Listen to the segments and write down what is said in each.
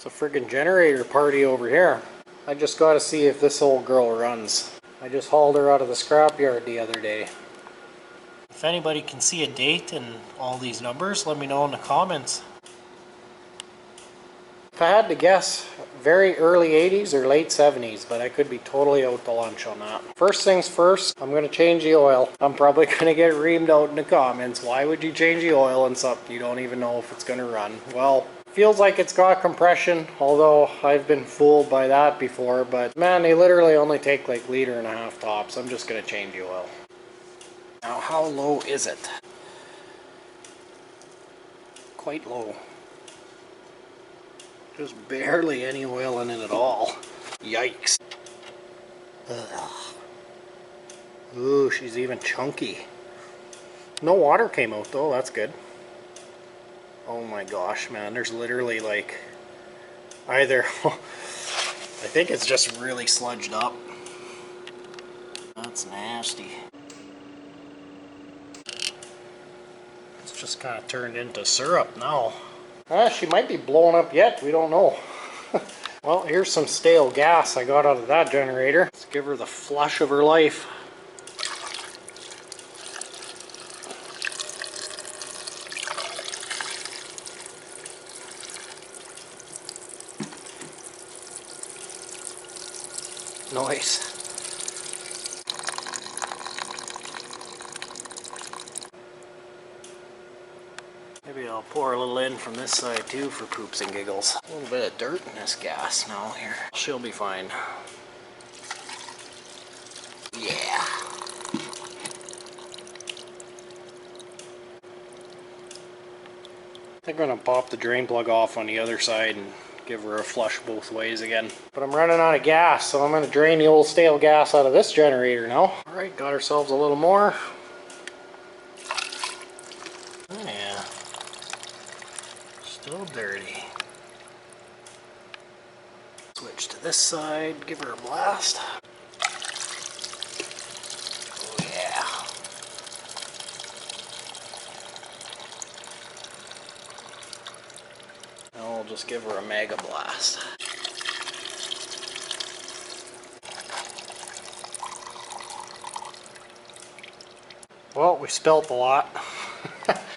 It's a friggin' generator party over here. I just gotta see if this old girl runs. I just hauled her out of the scrapyard the other day. If anybody can see a date and all these numbers, let me know in the comments. If I had to guess, very early 80s or late 70s, but I could be totally out to lunch on that. First things first, I'm going to change the oil. I'm probably going to get reamed out in the comments. Why would you change the oil in something you don't even know if it's going to run? Well, feels like it's got compression, although I've been fooled by that before, but man, they literally only take like 1.5 liters tops. I'm just going to change the oil. Now, how low is it? Quite low. Just barely any oil in it at all. Yikes. Ugh. Ooh, she's even chunky. No water came out though, that's good. Oh my gosh, man, there's literally like either I think it's just really sludged up. That's nasty. It's just kind of turned into syrup now. She might be blowing up yet, we don't know. Well, here's some stale gas I got out of that generator. Let's give her the flush of her life. Nice. Maybe I'll pour a little in from this side too for poops and giggles. A little bit of dirt in this gas now here. She'll be fine. Yeah. I think I'm gonna pop the drain plug off on the other side and give her a flush both ways again. But I'm running out of gas, so I'm gonna drain the old stale gas out of this generator now. Alright, got ourselves a little more. Oh yeah. Still dirty. Switch to this side, give her a blast. Oh yeah. Now I'll just give her a mega blast. Well, we spilt a lot.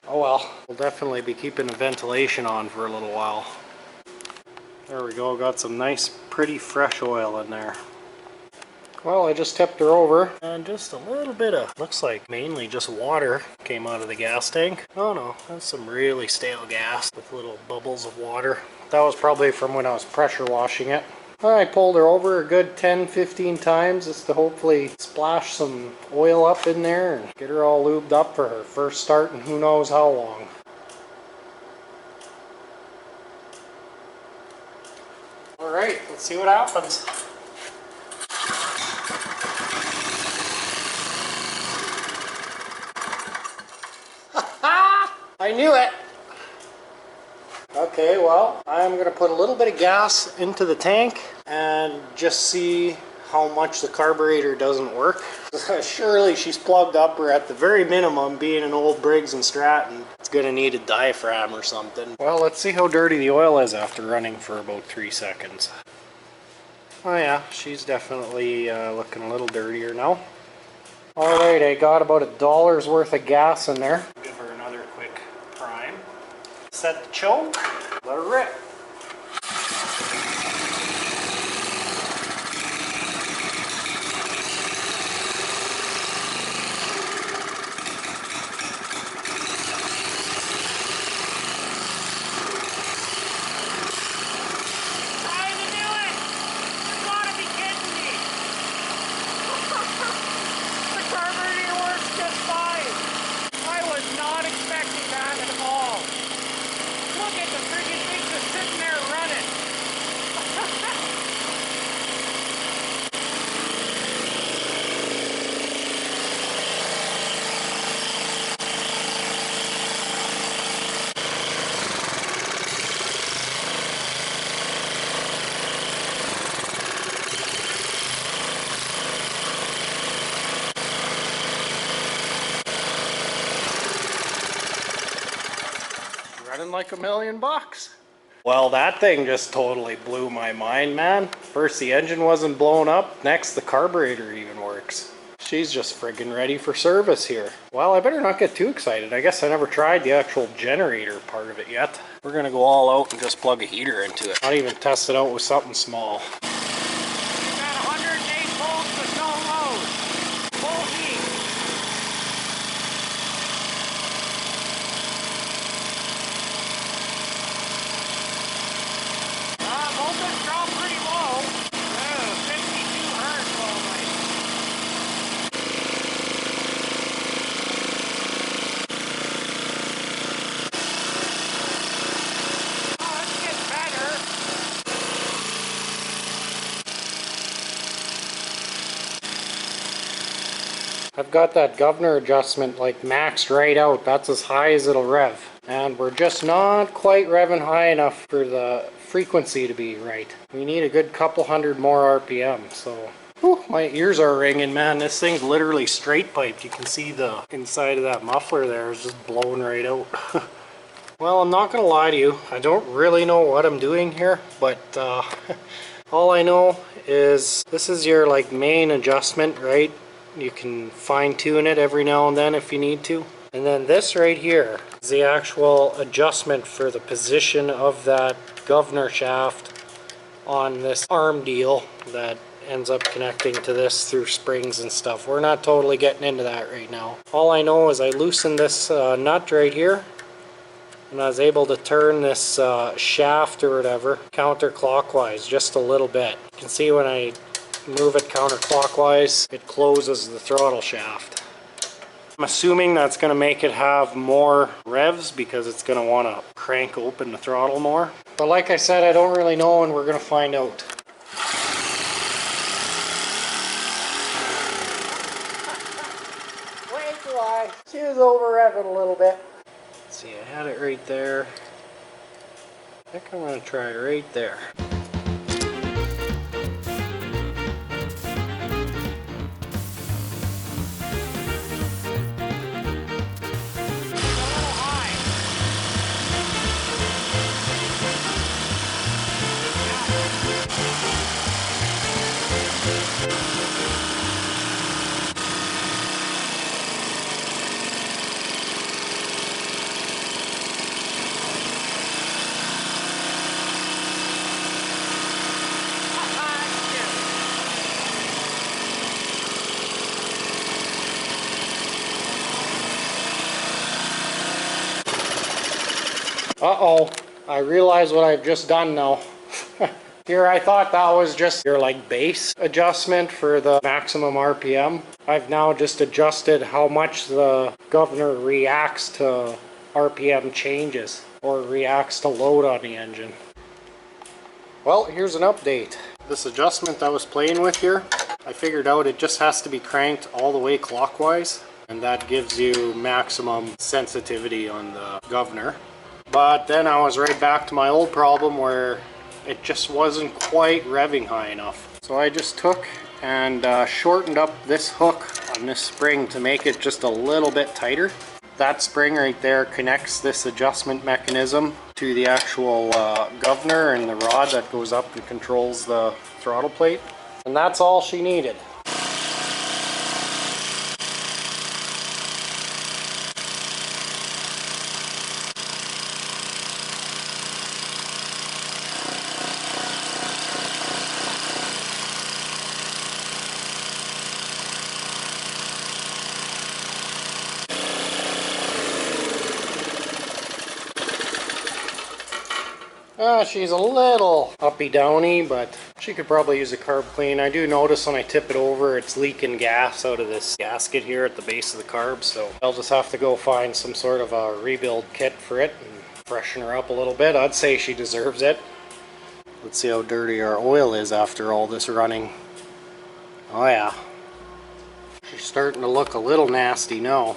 Oh well, we'll definitely be keeping the ventilation on for a little while. There we go, got some nice pretty fresh oil in there. Well, I just tipped her over and just a little bit of, looks like mainly just water came out of the gas tank. Oh no, that's some really stale gas with little bubbles of water. That was probably from when I was pressure washing it. I pulled her over a good 10-15 times just to hopefully splash some oil up in there and get her all lubed up for her first start in who knows how long. Alright, let's see what happens. I knew it! Okay, well, I'm going to put a little bit of gas into the tank and just see how much the carburetor doesn't work. Surely she's plugged up, or at the very minimum, being an old Briggs & Stratton, it's going to need a diaphragm or something. Well, let's see how dirty the oil is after running for about 3 seconds. Oh yeah, she's definitely looking a little dirtier now. Alright, I got about $1 worth of gas in there. Give her another quick prime. Set the choke, let her rip. Running like $1,000,000. Well, that thing just totally blew my mind, man. First the engine wasn't blown up, next the carburetor even works. She's just friggin' ready for service here. Well, I better not get too excited. I guess I never tried the actual generator part of it yet. We're gonna go all out and just plug a heater into it. Not even test it out with something small. We've got 108 volts with no load. Full heat. Voltage dropped pretty low. 52 hertz all night. Oh, it's getting better. I've got that governor adjustment like maxed right out. That's as high as it'll rev. And we're just not quite revving high enough for the frequency to be right. We need a good couple hundred more RPM, so whew, my ears are ringing, man. This thing's literally straight piped. You can see the inside of that muffler there is just blowing right out. Well, I'm not gonna lie to you, I don't really know what I'm doing here, but all I know is this is your like main adjustment, right? You can fine tune it every now and then if you need to. And then this right here is the actual adjustment for the position of that governor shaft on this arm deal that ends up connecting to this through springs and stuff. We're not totally getting into that right now. All I know is I loosened this nut right here, and I was able to turn this shaft or whatever counterclockwise just a little bit. You can see when I move it counterclockwise, it closes the throttle shaft. I'm assuming that's going to make it have more revs because it's going to want to crank open the throttle more. But like I said, I don't really know, and we're going to find out. Way too high. She was over revving a little bit. Let's see, I had it right there. I think I'm going to try it right there. Uh-oh, I realize what I've just done now. Here I thought that was just your like base adjustment for the maximum RPM. I've now just adjusted how much the governor reacts to RPM changes or reacts to load on the engine. Well, here's an update. This adjustment I was playing with here, I figured out it just has to be cranked all the way clockwise, and that gives you maximum sensitivity on the governor. But then I was right back to my old problem where it just wasn't quite revving high enough. So I just took and shortened up this hook on this spring to make it just a little bit tighter. That spring right there connects this adjustment mechanism to the actual governor and the rod that goes up and controls the throttle plate. And that's all she needed. She's a little uppy-downy, but she could probably use a carb clean. I do notice when I tip it over, it's leaking gas out of this gasket here at the base of the carb, so I'll just have to go find some sort of a rebuild kit for it and freshen her up a little bit. I'd say she deserves it. Let's see how dirty our oil is after all this running. Oh yeah. She's starting to look a little nasty now.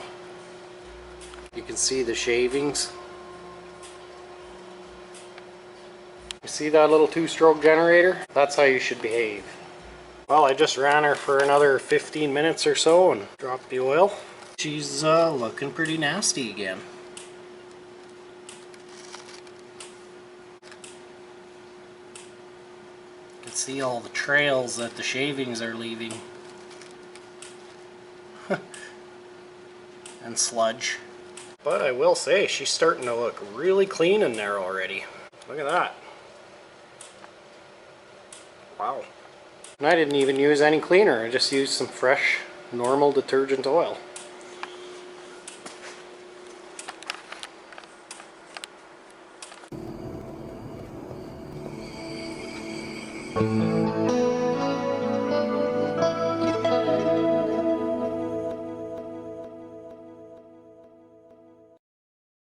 You can see the shavings. You see that little two-stroke generator? That's how you should behave. Well, I just ran her for another 15 minutes or so and dropped the oil. She's looking pretty nasty again. See all the trails that the shavings are leaving. And sludge. But I will say, she's starting to look really clean in there already. Look at that. Wow. And I didn't even use any cleaner. I just used some fresh, normal detergent oil.